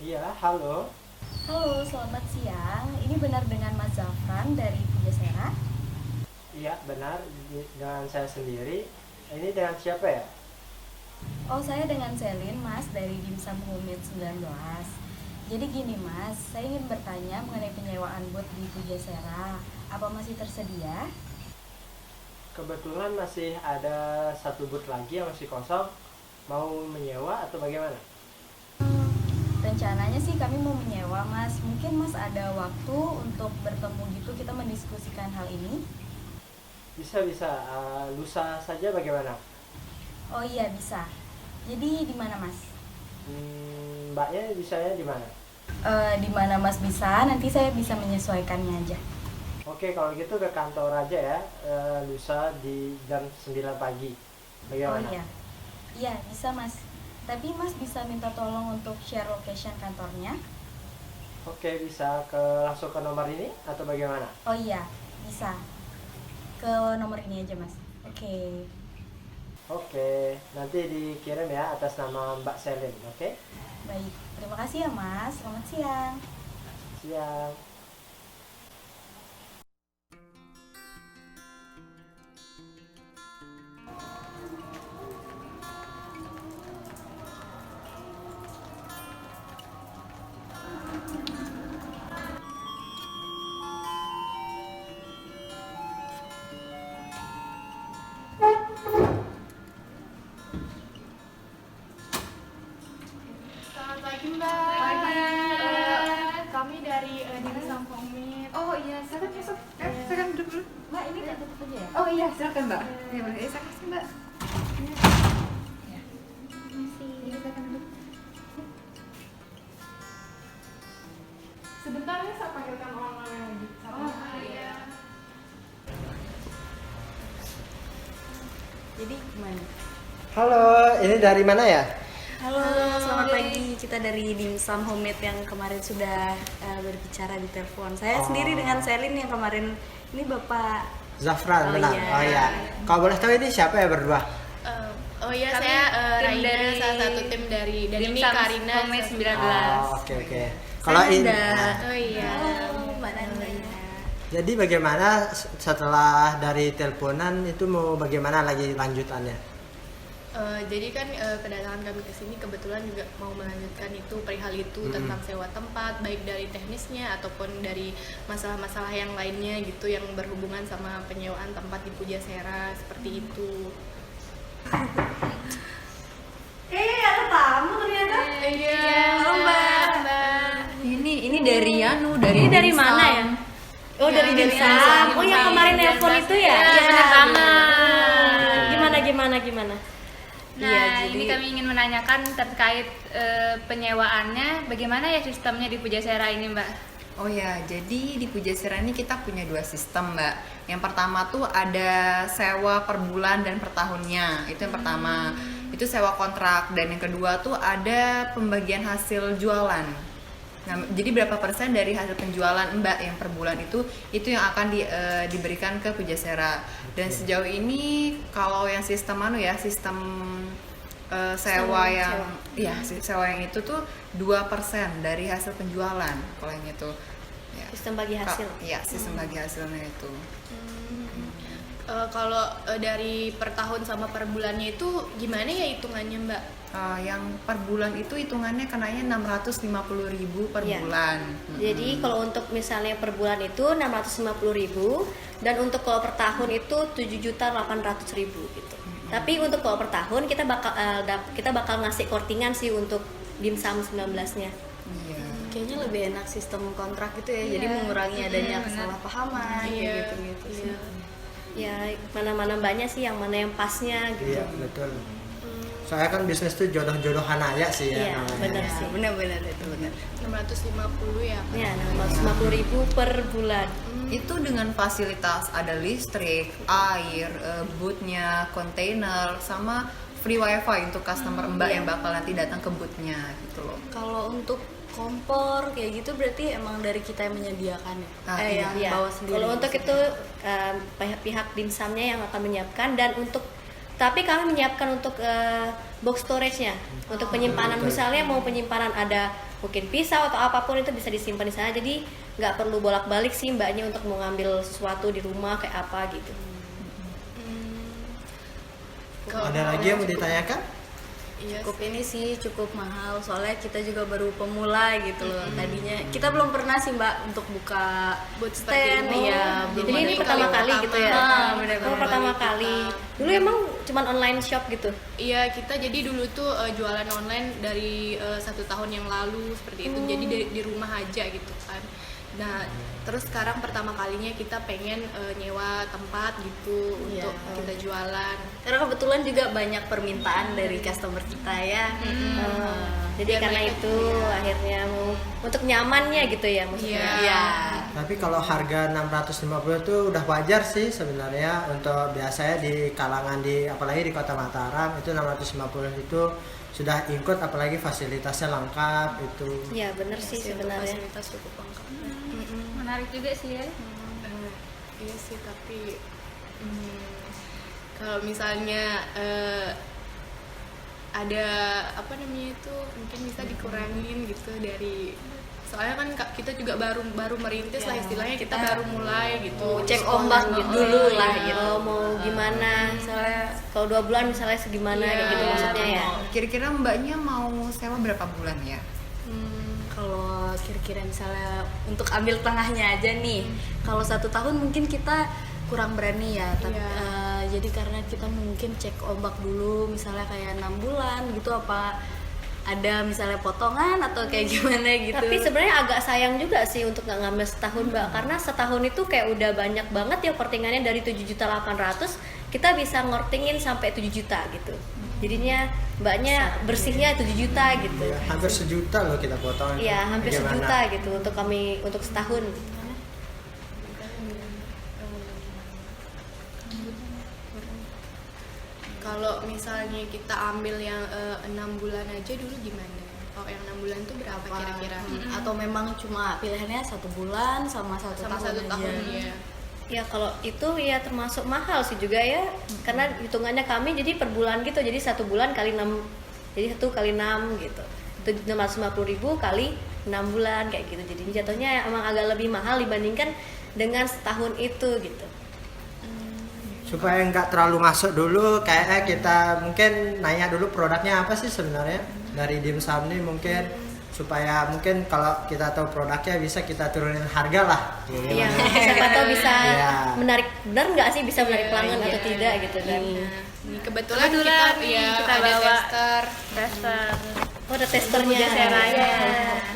Iya, halo. Halo, selamat siang. Ini benar dengan Mas Zafran dari Pujasera? Iya, benar. Dengan saya sendiri. Ini dengan siapa ya? Oh, saya dengan Selin, Mas, dari Dimsum Homemade 19. Jadi gini, Mas, saya ingin bertanya mengenai penyewaan booth di Pujasera. Apa masih tersedia? Kebetulan masih ada satu booth lagi yang masih kosong. Mau menyewa atau bagaimana? Rencananya sih kami mau menyewa, Mas. Mungkin Mas ada waktu untuk bertemu gitu, kita mendiskusikan hal ini? Bisa. Lusa saja bagaimana? Oh iya, bisa. Jadi di mana, Mas? Mbaknya bisanya di mana? Di mana Mas bisa, nanti saya bisa menyesuaikannya aja. Oke, kalau gitu ke kantor aja ya. Lusa di jam 9 pagi. Oh Bagaimana? iya, iya bisa Mas. Tapi Mas bisa minta tolong untuk share location kantornya. Oke, bisa langsung ke nomor ini atau bagaimana? Oh iya, bisa. Ke nomor ini aja Mas. Oke. Oke, nanti dikirim ya atas nama Mbak Selin, oke? Baik, terima kasih ya Mas. Selamat siang. Siang. Selamat pagi Mbak. Pagi. Kami dari Dimsum Homemade. Oh iya, silakan masuk. Silakan duduk dulu. Mbak, ini udah tutup aja ya? Oh iya, silakan Mbak. Ya, boleh. Saya kasih Mbak. Ya. Iya, silakan duduk. Sebentar ya saya panggilkan orang yang lagi. Oh iya. Jadi gimana? Halo, ini dari mana ya? Halo, selamat pagi. Kita dari Dimsum Homemade yang kemarin sudah berbicara di telepon. Saya Oh. sendiri dengan Selin yang kemarin. Ini Bapak. Zafran, Oh, benar. iya. Oh iya. Kalau boleh tahu ini siapa ya berdua? Oh iya, Kami saya tim Raina, dari salah satu tim dari ini Dimsum Karina Homemade 19. Oke. Kalau Saya ini, Nanda. nah, Oh iya. Halo, Mbak Nanda. jadi bagaimana setelah dari teleponan itu mau bagaimana lagi lanjutannya? Jadi kan kedatangan kami ke sini kebetulan juga mau melanjutkan itu perihal itu tentang sewa tempat, baik dari teknisnya ataupun dari masalah-masalah yang lainnya gitu yang berhubungan sama penyewaan tempat di Pujasera seperti itu. Ada tamu ternyata. Iya. Halo, Mbak. Ini dari dari Ini dari Dimsum. mana ya? Oh, Ya, dari dari Dimsum. Dimsum. Oh, yang kemarin nelpon itu ya? Iya, benar banget. Gimana? Nah, Iya, ini kami ingin menanyakan terkait penyewaannya, bagaimana ya sistemnya di Pujasera ini, Mbak? Oh ya, jadi di Pujasera ini kita punya dua sistem, Mbak. Yang pertama tuh ada sewa per bulan dan per tahunnya. Itu yang pertama. Itu sewa kontrak. Dan yang kedua tuh ada pembagian hasil jualan. Nah, jadi berapa persen dari hasil penjualan Mbak yang per bulan itu yang akan diberikan ke Pujasera. Dan sejauh ini kalau yang sistem sistem sewa yang sewa yang itu tuh 2% dari hasil penjualan kalau yang itu. Ya. Sistem bagi hasil. Iya, sistem bagi hasilnya itu. Kalau dari per tahun sama per bulannya itu gimana ya hitungannya Mbak? Yang per bulan itu hitungannya kenanya 650.000 per Iya. bulan. Jadi kalau untuk misalnya per bulan itu 650.000 dan untuk kalau per tahun itu 7.800.000 gitu. Tapi untuk kalau per tahun kita bakal ngasih kortingan sih untuk Dimsum 19-nya. Iya. Kayaknya lebih enak sistem kontrak gitu ya. Jadi mengurangi adanya kesalahpahaman Iya, gitu sih. Ya mana-mana banyak sih yang mana yang pasnya gitu. Iya, betul. Soalnya kan bisnis tuh jodoh-jodohan aja sih ya. Iya, namanya. benar sih. Benar itu benar. 650 ya. Ya 650.000 per bulan. Itu dengan fasilitas ada listrik, air, boothnya, kontainer, sama free wifi untuk customer Mbak yang bakal nanti datang ke boothnya gitu loh. Kalau untuk kompor kayak gitu berarti emang dari kita yang menyediakan ya? Yang Iya. bawa sendiri. Kalau untuk maksudnya. itu pihak Dimsumnya yang akan menyiapkan dan tapi kami menyiapkan untuk box storage-nya untuk penyimpanan, misalnya mau penyimpanan ada mungkin pisau atau apapun itu bisa disimpan di sana, jadi nggak perlu bolak-balik sih mbaknya untuk mau ngambil sesuatu di rumah kayak apa gitu. Ada lagi yang mau ditanyakan? Iya Cukup ini sih cukup mahal, soalnya kita juga baru pemula gitu loh. Tadinya kita belum pernah sih mbak untuk buka Booth seperti stand, ini. ya. Jadi ini pertama kali gitu ya? benar-benar Oh, pertama kali. Dulu emang cuman online shop gitu? Iya, kita jadi dulu tuh jualan online dari 1 tahun yang lalu seperti itu. Jadi di rumah aja gitu kan. Nah, terus sekarang pertama kalinya kita pengen nyewa tempat gitu untuk kita jualan. Karena kebetulan juga banyak permintaan dari customer kita ya. Jadi Biar karena mereka- itu akhirnya mau untuk nyamannya gitu ya maksudnya. Iya. Tapi kalau harga 650 itu udah wajar sih sebenarnya untuk biasanya di kalangan apalagi di Kota Mataram itu 650 itu sudah include, apalagi fasilitasnya lengkap itu. Iya bener sih Untuk sebenarnya. fasilitas cukup lengkap. Menarik juga sih ya. Iya sih, tapi kalau misalnya ada apa namanya itu mungkin bisa dikurangin gitu dari, soalnya kan kita juga baru merintis lah istilahnya, kita baru mulai gitu. Cek ombak dulu lah gitu. Oh, mau gimana? Misalnya kalau 2 bulan misalnya segimana kayak gitu Iya. maksudnya ya. Kira-kira mbaknya mau sewa berapa bulan ya? Kalau kira-kira misalnya untuk ambil tengahnya aja nih, kalau 1 tahun mungkin kita kurang berani ya, tapi jadi karena kita mungkin cek ombak dulu, misalnya kayak 6 bulan gitu, apa ada misalnya potongan atau kayak gimana gitu. Tapi sebenarnya agak sayang juga sih untuk nggak ngambil setahun mbak, karena setahun itu kayak udah banyak banget ya portingannya. Dari 7.800.000 kita bisa ngortingin sampai 7 juta gitu. Jadinya mbaknya bersihnya 7 juta gitu. Ya, hampir sejuta loh kita potong. Iya hampir Bagaimana? sejuta gitu untuk kami untuk setahun. Kalau misalnya kita ambil yang 6 bulan aja dulu gimana? Kalau yang 6 bulan tuh berapa kira-kira? Atau memang cuma pilihannya 1 bulan sama 1 Sama tahun 1 tahun aja. ya. Ya kalau itu ya termasuk mahal sih juga ya, karena hitungannya kami jadi per bulan gitu, jadi 1 bulan kali 6, jadi 1 kali 6 gitu, itu 650.000 kali 6 bulan kayak gitu, jadi jatuhnya emang agak lebih mahal dibandingkan dengan setahun itu gitu. Supaya nggak terlalu masuk dulu, kayaknya kita mungkin nanya dulu produknya apa sih sebenarnya dari Dimsum nih, mungkin supaya mungkin kalau kita tahu produknya bisa kita turunin harga lah. Iya, siapa tahu bisa Iya. menarik, benar nggak sih bisa menarik pelanggan iya, atau tidak gitu kan. Ini kebetulan kita kita ada bawa tester. Oh ada testernya. Seranya.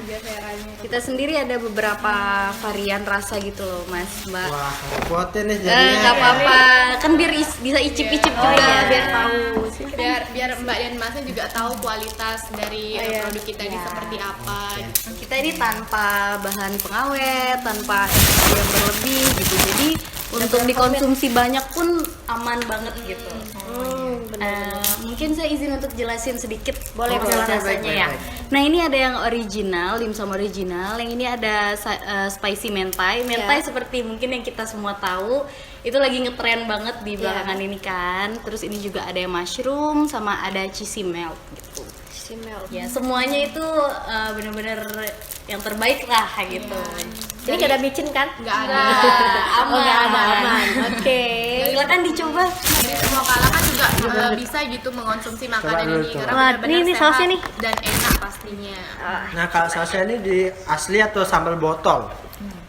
Seranya. Kita sendiri ada beberapa varian rasa gitu loh mas, mbak. Wah, repotin nih jadinya. Nggak apa-apa, kan biar bisa icip-icip juga, iya. biar tahu. biar Mbak dan Masnya juga tahu kualitas dari produk kita ini seperti apa. Gitu. Kita ini tanpa bahan pengawet, tanpa energi yang berlebih gitu. Jadi untuk dikonsumsi banyak pun aman banget gitu. Mungkin saya izin untuk jelasin sedikit Boleh, masalah boleh. rasanya ya. Nah ini ada yang original, dimsum original. Yang ini ada spicy mentai. Mentai seperti mungkin yang kita semua tahu itu lagi ngetren banget di belakangan ini kan. Terus ini juga ada yang mushroom sama ada cheesy melt gitu. Ya semuanya itu bener-bener yang terbaik lah gitu. Ini gak ada micin kan? Nggak ada. Oh, nggak ada, aman. Oke. Silakan dicoba. Dari semua kalangan juga bisa gitu mengonsumsi makanan dulu ini tuh. karena Wah, benar-benar ini sehat sausnya nih. dan enak pastinya. Nah, kalau sausnya ini di asli atau sambal botol?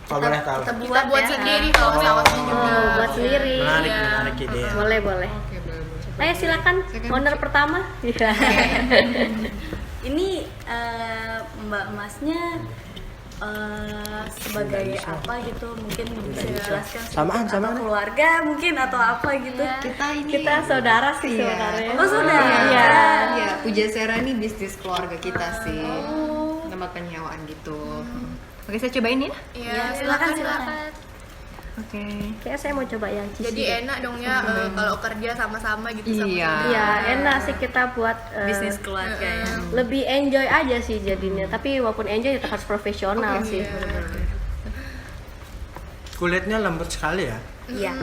Kalau boleh tahu. Kita buat sendiri kalau sausnya juga. Oh, buat sendiri. Menarik, Iya. menarik ide. Boleh, boleh. Oke, boleh. Ayo silakan, owner pertama. Iya. Ini Mbak Masnya sebagai apa gitu, mungkin bisa dijelaskan Samaan, sedikit, samaan. atau keluarga mungkin atau apa gitu. Kita saudara sih Iya. sebenarnya. Oh saudara. Iya. Iya, Pujasera ini bisnis keluarga kita sih. Tempat penyewaan gitu. Oke, saya cobain ya. Iya, silakan. Oke. Kayak saya mau coba yang cheesy. Jadi enak dong ya kalau kerja sama-sama gitu sama Iya. Iya, enak sih kita buat Bisnis keluarga ya. lebih enjoy aja sih jadinya. Tapi walaupun enjoy tetap harus profesional sih. Kulitnya lembut sekali ya. Iya.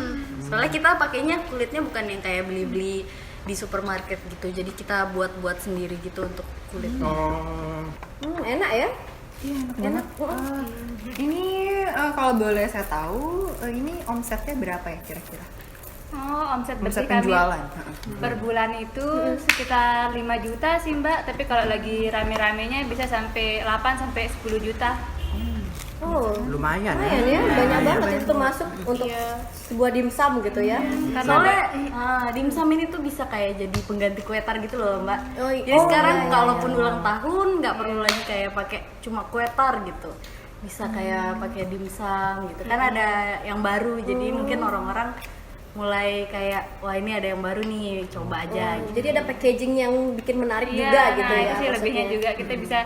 Soalnya kita pakainya kulitnya bukan yang kayak beli-beli di supermarket gitu. Jadi kita buat sendiri gitu untuk kulitnya. Oh, Enak ya. Iya, enak banget. Ini kalau boleh saya tahu, ini omsetnya berapa ya kira-kira? Oh, omset Omset bersih kami penjualan. per bulan itu sekitar 5 juta sih Mbak, tapi kalau lagi rame-ramenya bisa sampai 8 sampai 10 juta. Oh, lumayan ya. lumayan ya, banyak banget itu termasuk untuk sebuah dimsum gitu ya. Soalnya dimsum ini tuh bisa kayak jadi pengganti kue tar gitu loh Mbak. Oh, Jadi oh, sekarang iya, iya, kalaupun ulang tahun nggak perlu lagi kayak pakai cuma kue tar gitu. Bisa kayak pakai dimsum gitu. Kan ada yang baru, jadi mungkin orang-orang mulai kayak wah ini ada yang baru nih, coba aja gitu. Jadi ada packaging yang bikin menarik Iya, juga gitu nah ya. itu sih lebihnya maksudnya. juga kita bisa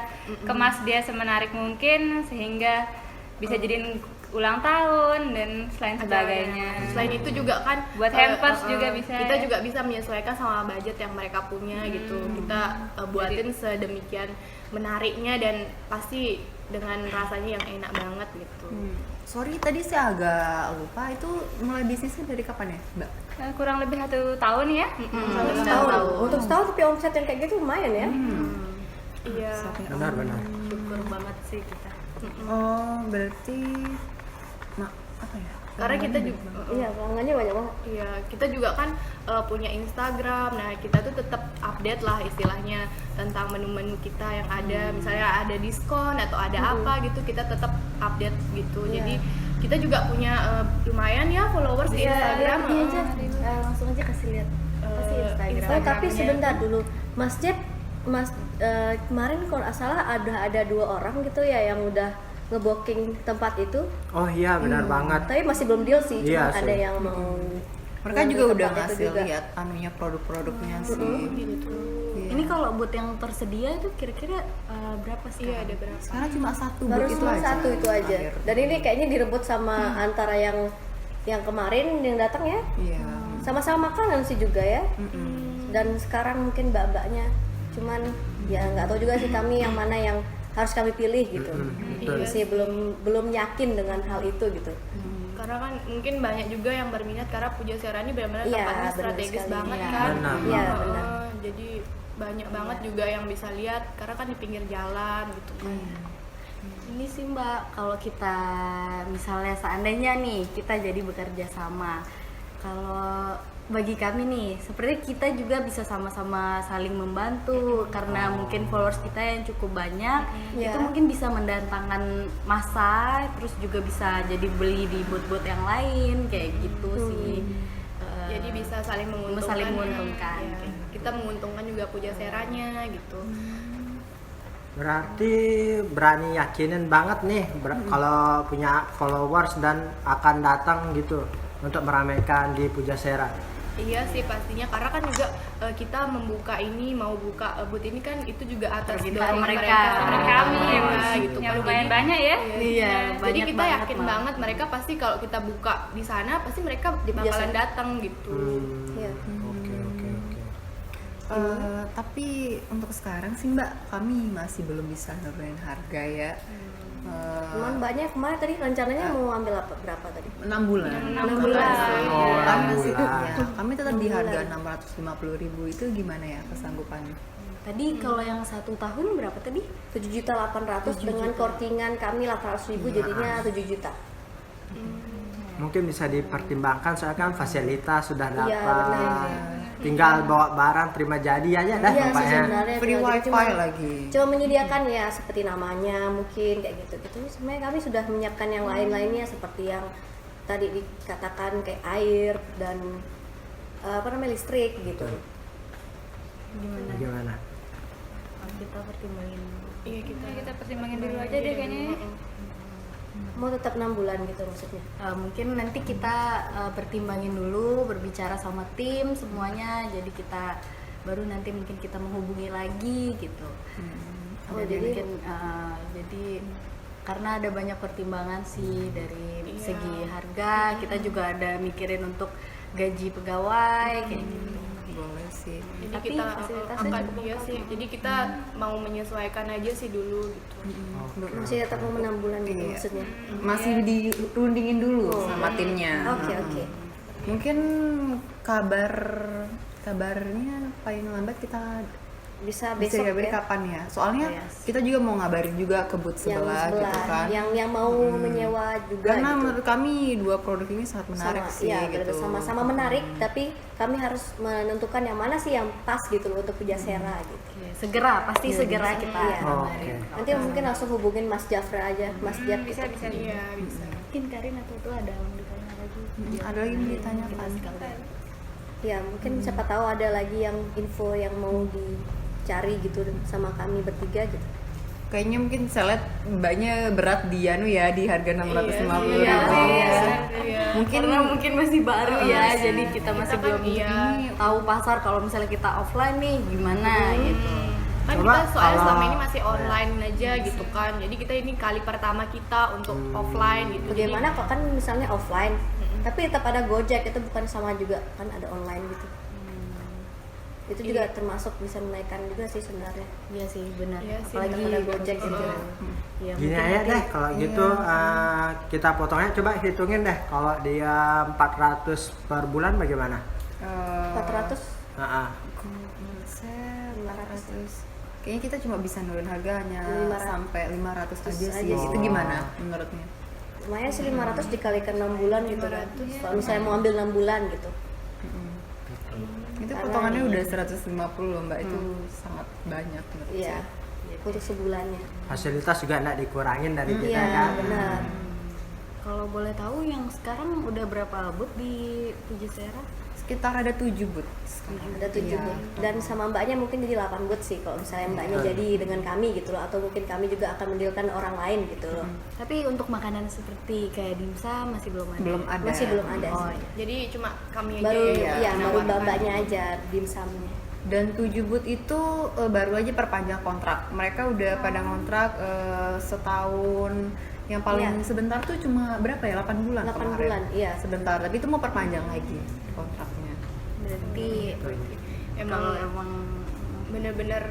kemas dia semenarik mungkin sehingga bisa jadiin ulang tahun dan selain sebagainya. Selain itu juga kan Buat hampers juga bisa. Kita juga bisa menyesuaikan sama budget yang mereka punya gitu. Kita buatin sedemikian menariknya dan pasti dengan rasanya yang enak banget gitu. Sorry, tadi saya agak lupa, itu mulai bisnisnya dari kapan ya, Mbak? Kurang lebih 1 tahun ya. Untuk setahun. Untuk setahun tapi omset yang kayak gitu lumayan ya. Iya. Benar. Syukur banget sih kita. Oh, berarti apa ya? Karena kita juga Iya, pelanggannya banyak banget. Iya, kita juga kan punya Instagram. Nah, kita tuh tetap update lah istilahnya tentang menu-menu kita yang ada. Misalnya ada diskon atau ada apa gitu, kita tetap update gitu. Jadi kita juga punya lumayan ya followers di Instagram. Iya aja. Langsung aja kasih lihat. Kasih Instagram. Oh, tapi sebentar dulu. Mas Jeb, kemarin kalau nggak salah ada 2 orang gitu ya yang udah ngebooking tempat itu. Oh iya, benar banget. Tapi masih belum deal sih, Iya cuma sih. ada yang mau. Mereka ngambil juga udah tempat itu ngasih juga. lihat anunya produk-produknya sih. Iya. Ini kalau buat yang tersedia itu kira-kira berapa sih? Iya, ada berapa? Sekarang cuma satu Baru booth cuma satu itu aja. Akhir. Dan ini kayaknya direbut sama antara yang kemarin yang datang ya. Iya. Sama-sama makanan sih juga ya. Dan sekarang mungkin mbak-mbaknya cuman ya nggak tahu juga sih kami yang mana yang harus kami pilih gitu. betul. Masih belum yakin dengan hal itu gitu. Karena kan mungkin banyak juga yang berminat karena Puja Serani benar-benar Iya, tempatnya benar strategis sekali. banget Iya. kan. Benar. Iya, Heeh, benar. Jadi banyak banget juga yang bisa lihat karena kan di pinggir jalan gitu kan. Ini sih Mbak, kalau kita misalnya seandainya nih kita jadi bekerja sama, kalau bagi kami nih, seperti kita juga bisa sama-sama saling membantu karena mungkin followers kita yang cukup banyak, Iya. itu mungkin bisa mendatangkan massa, terus juga bisa jadi beli di booth-booth yang lain kayak gitu sih. Jadi bisa saling menguntungkan. saling menguntungkan. Iya. Kita menguntungkan juga Puja Seranya gitu. Berarti berani yakinin banget nih kalau punya followers dan akan datang gitu untuk meramaikan di Pujasera. Iya sih pastinya karena kan juga kita membuka ini mau buka booth ini kan itu juga atas Permintaan dorongan mereka. kami gitu Ya kan. lumayan Jadi- banyak ya. Iya, Jadi banyak kita banget, yakin Mbak. banget mereka pasti kalau kita buka di sana pasti mereka bakalan Biasa. datang gitu. Iya. Oke. Tapi untuk sekarang sih Mbak, kami masih belum bisa nurunin harga ya. Cuman banyak kemarin tadi rencananya mau ambil berapa tadi? 6 bulan. 6 bulan. Oh, Kami masih 6 bulan. ya, kami tetap di harga 650.000 itu gimana ya kesanggupannya? Tadi kalau yang 1 tahun berapa tadi? 7.800.000 dengan kortingan kami 800.000 jadinya 7 juta. Mungkin bisa dipertimbangkan soalnya kan fasilitas sudah Iya, dapat. benar. Tinggal bawa barang terima jadi aja dah Iya sih bapaknya. sebenarnya Free tinggal wifi cuma- lagi. Cuma menyediakan ya seperti namanya mungkin kayak gitu-gitu. Sebenarnya kami sudah menyiapkan yang lain-lainnya seperti yang tadi dikatakan kayak air dan listrik gitu. Gimana? Kita pertimbangin. Iya Kita pertimbangin dulu aja deh kayaknya. Mau tetap 6 bulan gitu maksudnya. Mungkin nanti kita pertimbangin dulu, berbicara sama tim semuanya, jadi kita baru nanti mungkin kita menghubungi lagi gitu. Oh, Jadi jadi- mungkin jadi karena ada banyak pertimbangan sih dari segi harga, kita juga ada mikirin untuk gaji pegawai kayak gitu. Boleh sih. Jadi Tapi kita fasilitasnya akan cukup iya sih. Jadi kita mau menyesuaikan aja sih dulu gitu. Masih tetap mau 6 bulan gitu Iya. maksudnya. Masih dirundingin dulu sama timnya. Oke, oke. Mungkin kabar Kabarnya paling lambat kita Bisa bisa besok dikabarin ya. kapan ya? Soalnya Oh, yes. kita juga mau ngabarin juga ke booth Yang sebelah gitu kan. yang mau menyewa juga Karena gitu. menurut kami dua produk ini sangat menarik sih ya, gitu. sama-sama menarik, tapi kami harus menentukan yang mana sih yang pas gitu loh untuk Pujasera gitu. Oke, segera pasti segera kita Iya. Oh, oke. Nanti mungkin langsung hubungin Mas Jafra aja, Mas Jaf Bisa gitu. bisa. Iya, bisa. mungkin Karin atau tuh ada yang ditanya lagi. Ada lagi yang ditanyakan. Ya mungkin siapa tahu ada lagi yang info yang mau dicari gitu sama kami bertiga gitu. Kayaknya mungkin saya lihat mbaknya berat di anu ya di harga 650.000. Iya. Mungkin Karena mungkin masih baru ya, jadi kita masih kan belum iya. tahu pasar. Kalau misalnya kita offline nih gimana gitu. Kan Coba kita soalnya kalau- selama ini masih online aja gitu kan, jadi kita ini kali pertama kita untuk offline gitu. Bagaimana kok kan misalnya offline, tapi tetap ada Gojek, itu bukan sama juga kan ada online gitu. Itu juga termasuk bisa menaikkan juga sih sebenarnya. Iya sih benar. Iya sih, Apalagi ada Gojek gitu. Ya, Gini mungkin aja nanti- deh kalau gitu kita potongnya coba hitungin deh kalau dia 400 per bulan bagaimana? 400 Heeh. konsep 400. Kayaknya kita cuma bisa nurunin harga hanya 500. sampai 500 aja Aja sih. sih. Itu gimana menurutnya? lumayan sih 500 dikalikan 6 bulan gitu kan. Kalau misalnya mau ambil 6 bulan gitu. Itu Karena potongannya ini- udah 150 loh mbak, itu sangat banyak menurut Iya. saya. Untuk sebulannya. Fasilitas juga enggak dikurangin dari kita Iya, kan. benar. Kalau boleh tahu yang sekarang udah berapa booth di Pujasera? Sekitar ada 7 booth sekarang. Ada 7 Iya. booth. Dan sama mbaknya mungkin jadi 8 booth sih kalau misalnya mbaknya jadi dengan kami gitu loh, atau mungkin kami juga akan mendealkan orang lain gitu loh. Tapi untuk makanan seperti kayak dimsum masih belum ada. Belum ada. Masih belum ada Oh, sih. iya. Jadi cuma kami aja Baru yang ya, baru menawarkan. mbaknya aja dimsumnya. Dan 7 booth itu baru aja perpanjang kontrak. Mereka udah pada ngontrak setahun. Yang paling Iya. sebentar tuh cuma berapa ya? 8 bulan 8 kemarin. bulan, iya. Sebentar, tapi itu mau perpanjang lagi kontraknya. Berarti Emang kalau emang bener-bener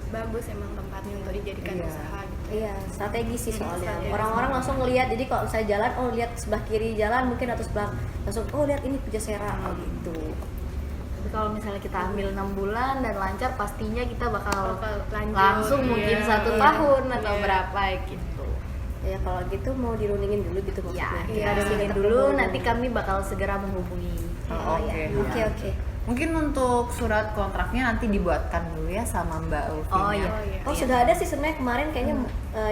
bagus emang tempatnya untuk dijadikan Iya. usaha gitu. Iya, strategi sih soalnya. strategi. Orang-orang langsung ngelihat, jadi kalau saya jalan, oh lihat sebelah kiri jalan mungkin atau sebelah langsung, oh lihat ini Pujasera, oh gitu. tapi kalau misalnya kita ambil 6 bulan dan lancar, pastinya kita bakal Bakal lanjut, langsung mungkin iya. 1 Iya. tahun atau Iya. berapa gitu. Ya kalau gitu mau dirundingin dulu gitu Ya, maksudnya. kita Iya, dengerin tetap dulu, mau- nanti kami bakal segera menghubungi. Oh, iya. oke. Oke. Mungkin untuk surat kontraknya nanti dibuatkan dulu ya sama Mbak Ulfi. Oh, iya. Oh sudah ada sih sebenarnya kemarin kayaknya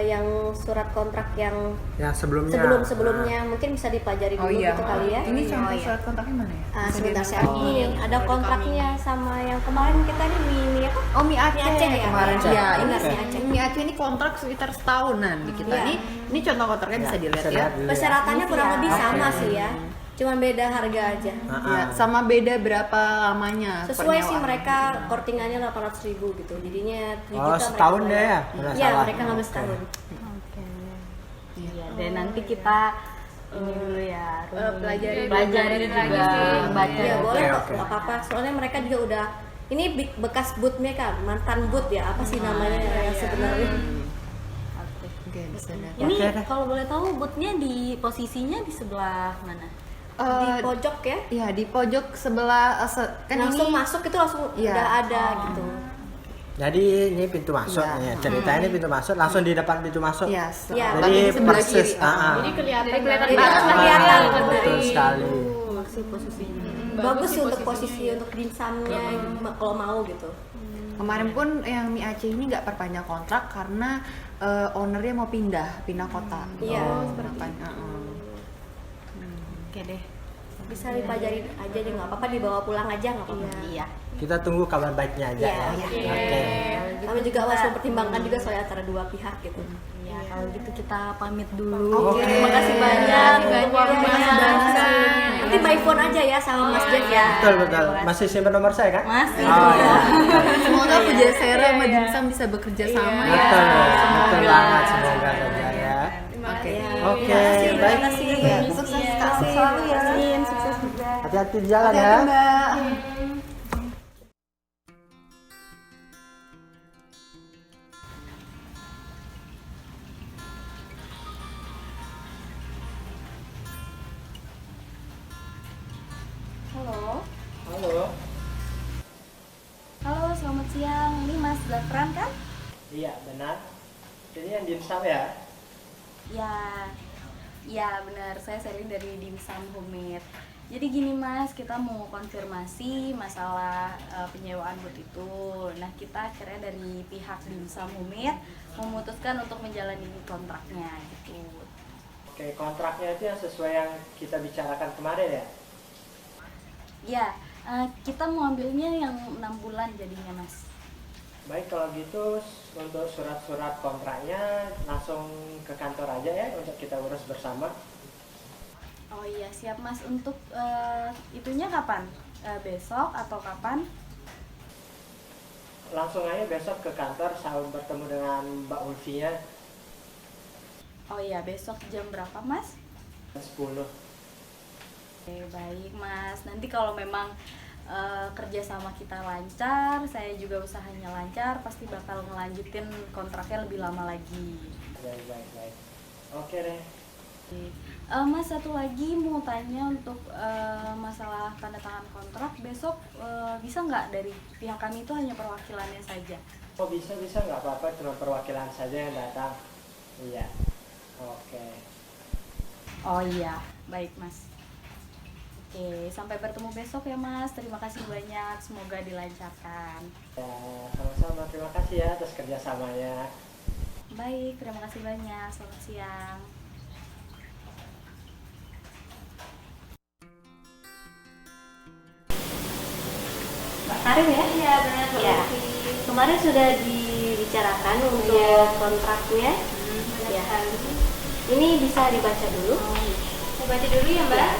yang surat kontrak yang Yang sebelumnya. sebelumnya mungkin bisa dipelajari Oh dulu iya. gitu kali ya. Ini contoh Oh, iya. surat kontraknya mana ya? Bisa Sebentar dilihat? saya ini ada kontraknya sama yang kemarin kita nih mini apa? Oh, Mi Aceh, Mi Aceh ya? kemarin. Mi Aceh. Iya, ini Benar, Mi Aceh. Mi Aceh ini kontrak sekitar setahunan di kita. Iya. Ini contoh kontraknya bisa dilihat bisa ya. lihat dulu ya. Persyaratannya kurang lebih Oke. sama sih ya. Cuman beda harga aja. Ya, sama beda berapa lamanya Sesuai sih penyewaan. mereka kortingannya 800.000 gitu. Jadinya 3 Oh, juta setahun mereka deh ya? bayar. Nggak Iya, salah. mereka ngambil Oke. setahun. Oke. Iya, dan nanti kita ini dulu ya, Pelajarin pelajarin lagi juga, sih. baca. Iya, boleh Oke, kok, oke. nggak apa-apa. Soalnya mereka juga udah ini bekas bootnya kan, mantan boot ya, apa sih namanya yang sebenarnya? Oke, bisa dah. Ini Oke deh. kalau boleh tahu bootnya di posisinya di sebelah mana? Di pojok ya. Iya, di pojok sebelah kan Langsung ini masuk itu langsung Iya. udah ada gitu. Jadi ini pintu masuk Iya. nih. Ceritanya ini pintu masuk langsung di depan pintu masuk. Iya, Iya, tapi Jadi di sebelah persis, kiri. Jadi kelihatan Jadi kelihatan banget. banget. Jadi kelihatan Betul sekali. Masih posisinya. Bagus sih sih untuk posisi untuk dimsumnya kalau mau gitu. Kemarin pun yang Mi Aceh ini nggak perpanjang kontrak karena ownernya mau pindah kota. Iya, makanya. Oke deh. Bisa dipelajari aja deh, nggak apa-apa, dibawa pulang aja nggak apa-apa. Iya. Kita tunggu kabar baiknya aja Iya, ya. iya. Oke. Kami juga harus mempertimbangkan juga soal antara dua pihak gitu. Ya, kalau gitu kita pamit dulu. Oke. Terima kasih banyak. Terima kasih banyak. Nanti by phone aja ya sama Mas Jeff ya. Betul betul. Masih simpan nomor saya kan? Masih. Oh, iya. Semoga Pujasera sama Dimsum bisa bekerja sama ya. Betul, betul banget semoga saja ya. Terima Oke. kasih. Oke, Terima baik. kasih. Sukses Sukses selalu ya. Sukses juga. Hati-hati di jalan ya. Mbak. Halo. Udah keren kan? Iya benar. Ini yang dimsum ya? Ya benar. Saya Selin dari Dimsum Homemade. Jadi gini Mas, kita mau konfirmasi masalah penyewaan booth itu. Nah kita akhirnya dari pihak Dimsum Homemade memutuskan untuk menjalani kontraknya gitu. Oke, kontraknya itu yang sesuai yang kita bicarakan kemarin ya? Ya, kita mau ambilnya yang 6 bulan jadinya Mas. Baik, kalau gitu untuk surat-surat kontraknya langsung ke kantor aja ya untuk kita urus bersama. Oh iya siap Mas. Untuk itunya kapan? Besok atau kapan? Langsung aja besok ke kantor sambil bertemu dengan Mbak Ulfinya. Oh iya besok jam berapa Mas? 10. Oke baik Mas. Nanti kalau memang kerja sama kita lancar, saya juga usahanya lancar, pasti bakal ngelanjutin kontraknya lebih lama lagi. Baik. Oke deh. Mas satu lagi mau tanya untuk masalah tanda tangan kontrak besok bisa nggak dari pihak kami itu hanya perwakilannya saja? Oh bisa nggak apa-apa, cuma perwakilan saja yang datang. Iya. Oke. Oh iya baik Mas. Oke sampai bertemu besok ya Mas. Terima kasih banyak. Semoga dilancarkan. Ya sama-sama, terima kasih ya atas kerjasamanya. Baik terima kasih banyak. Selamat siang. Mbak Karin ya? Iya benar. Ya. Kemarin sudah dibicarakan untuk kontraknya. Ya. Ini bisa dibaca dulu. Saya baca dulu ya Mbak.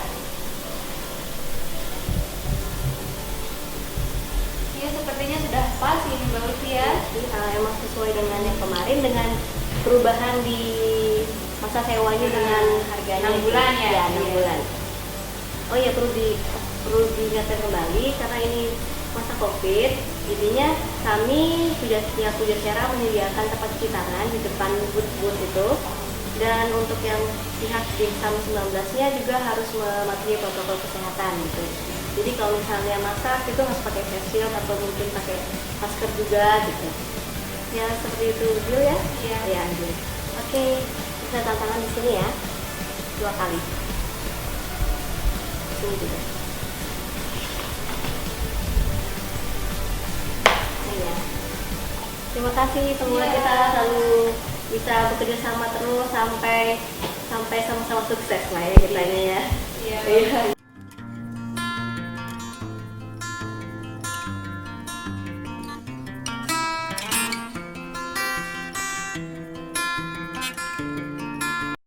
Ya sepertinya sudah pas ini Mbak Ulfi ya. Jadi emang sesuai dengan yang kemarin dengan perubahan di masa sewanya dengan harganya 6 bulan ya? Ya, 6 Iya. bulan. Oh ya perlu diingatkan kembali karena ini masa Covid, jadinya kami sudah secara menyediakan tempat cuci tangan di depan booth itu. Dan untuk yang pihak Dimsum 19-nya juga harus mematuhi protokol kesehatan gitu. Jadi kalau misalnya masak itu harus pakai face shield atau mungkin pakai masker juga gitu. Ya seperti itu Jul ya? Iya. Ya Jul. Oke, kita tantangan di sini ya. 2 kali. Sini juga. Iya. Terima kasih semoga Iya. kita selalu bisa bekerja sama terus sampai sama-sama sukses lah ya kita ini ya. Iya. Iya.